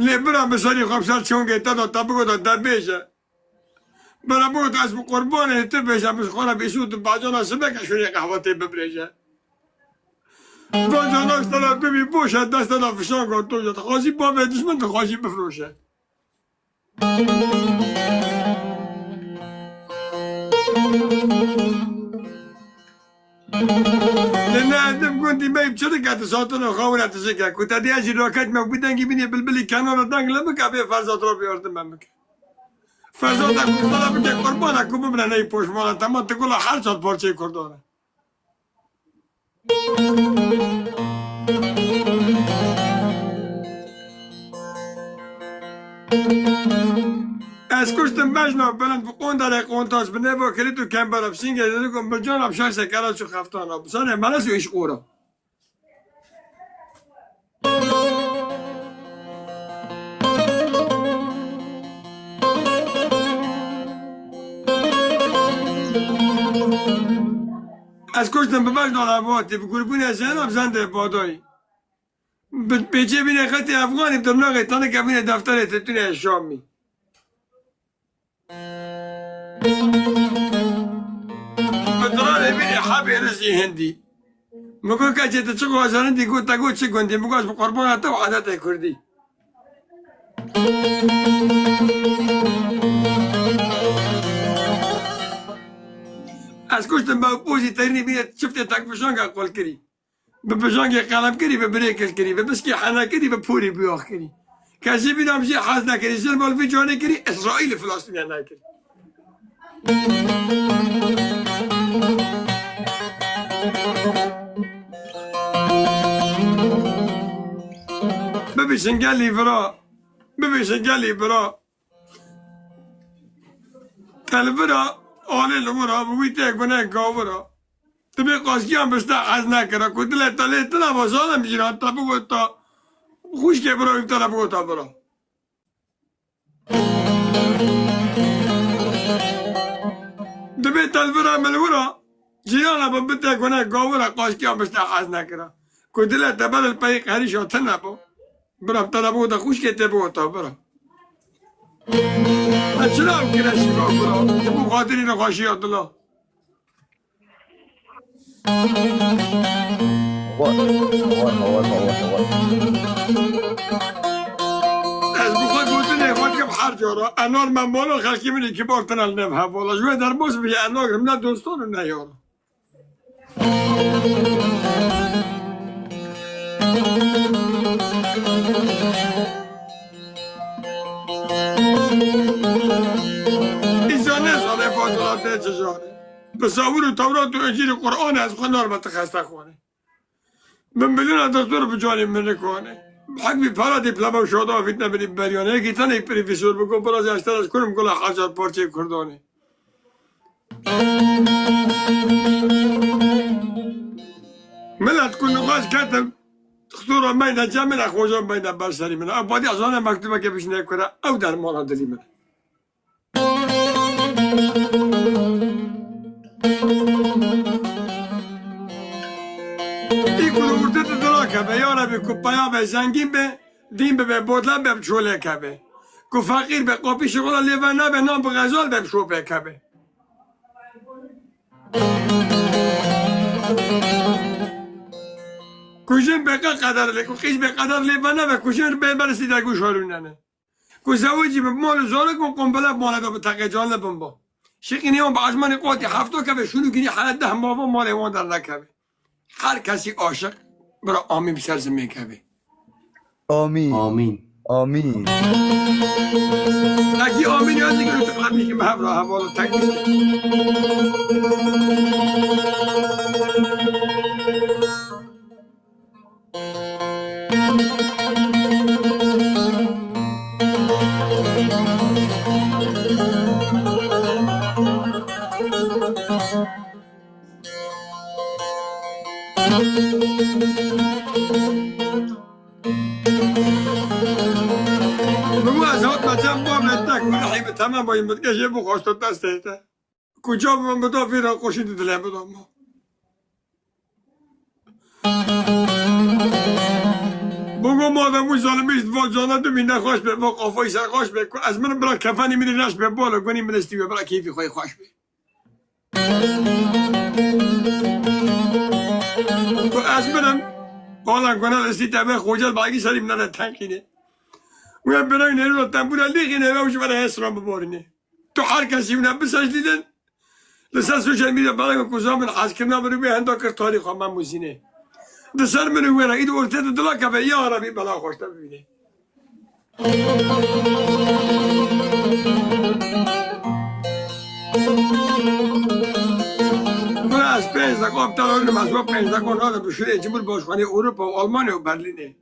برا بسری خواب سر چون گیتا دا تبگو دا در بیشه برا بود از قربان تی بیشه بس خونه بیشود باجانا سبه کشونی قهوه تی ببریشه باجاناش طرف ببی بوشه دست دا فشان کن تو جد خواستی با به دشمن تو خواستی بفروشه لأن عندهم كنت ما يبشرك هتصوتنا وخاونا تسكك كنت هدي أجي روكات ما بدنجي بني بالبلي كانوا ردانج لما كابي فرزات روبي أردن ممك فرزات كردانا بدي قربانا كوب بنا ناي بوش مالا تما تقول حرصات بورشي كردانا از کشتم بجنا بلند بقون داره قونتاش بنه با کلیتو کم برا بسینگه دیده کن بجان ابشار سکرات شو خفتانا بسانه منسو ایش قورا از کشتم ببجنا لباتی بگربونی از زنم زنده بادایی پیچه بینه خطی افغانی بدرناغی تانه که بینه دفتر تتونه شامی بدرانه بینه حبی رزی هندی مگو که چه تچگو هزارندی گو تگو چه گندی مگو از بقربان حتا و عادت کردی از کشتم با پوزی ترینی بینه شفته تک فشانگا قول کری به بجانگی قلم کری به بریکل کری به بسکی حنا کری به پوری بیاخ کری کسی بینام جی حاز نکری ظلم الفی جانه کری اسرائیل فلسطینی نکری ببیشن گلی برا ببیشن گلی برا تل برا آلی لورا بویته گونه گاو برا تبی قاسکی هم بسته از نکره که دلت تله تنه بازانم میگیرن تا بگو تا خوش که برا ایفتانه بگو تا برا تبی تل برا ملورا جیانا با بده گونه گاو برا قاسکی هم بسته از نکره که دلت تبر الپایق هریش ها تنه با برا تنه بگو تا خوش که تبگو تا برا چرا هم کرشی با برا تبو خاطری نخواشی عبدالله از بخواد بودن خود که بحر جارا انار من بالا خلقی منی که باختن النم حوالا جوه در باز بگه انار نه دوستان نه یارا ایزانه ساله فاضلاته چجاره بساور و تورات و انجیل قرآن از خنار متخسته خونه من بلینا دستور بجانی من نکنه حق بی پارا دیپلما و شادا و فتنه بری بریانه یکی تنه پریفیسور بگو پراز اشترش کنم گل حجار پارچه کردانه ملت کن نقاش کردم خطورا مینه جمعه خوشم مینه برسری منه ابادی از آنه مکتوبه که بشنه کنه او در مانا دلی منه ای کلو ورده دلا که به یاره به کپایا به زنگین به دین به بودله به چوله که به که فقیر به قاپی شغل لیوانه به نام به غزال به شوپه که به کجن به قدر لی که خیش به قدر لیوانه به کجن به برسی در گوش هارونه نه که زواجی به مال زاره کن قنبله ماله به تقه جان لبن با شقینی هم به عزمان قوتی هفتو که به شروع کنی حالت ده ماوا مال ایوان در نکه هر کسی عاشق برای آمین بسرزمه که به آمین آمین آمین اگه آمین یاد دیگه رو تقلبی که محب را حوالا تکیست بگو از هات بچم با مدنه کنه حیبه تمام باید مدکشه بخواست و دسته تا کجا به من بدا فیران خوشید دله بدا ما بگو مادم و ظالمیست و جانت و مینه خوش به و قافای سر خوش به از من برا کفانی میری نش به بالا کنی منستی به برا کیفی خوی خوش به و از منم بالا کنه رسی تبه خوجت باقی سریم نده تنقینه و هم برای نیرو تنبونه لیخینه و برای حسران ببارینه تو هر کسی اونم بساش دیدن لسه سوشل میدیا برای کجا من حس کردم برای به هندا کر تاریخ هم من موزینه دسر من ویرا ایدو ارتد دلا که یا عربی بلا خوشتا ببینه من از 5 دقیقه ابتدای مسبوق 5 دقیقه ناده بشوره جمهور باشخانه اروپا و آلمانیا و برلینه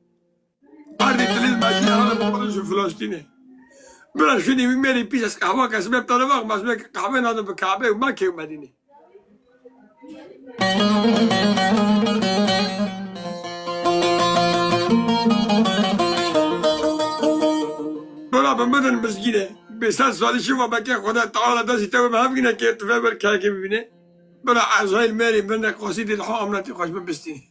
هر دیتلیز ماشین حالا بخودش و فلسطینه برای شدی میری پیش از قهوه کسی ابتدا وقت مسبوق قهوه ناده به کعبه و مکه و مدینه برا بمدن مسجده به 100 سالی شما بکه خدا تعالی دستی تو به همینه که ارتفاع بر که ببینه برا اعضای مری من قصیده الها امناتی خوش ببستی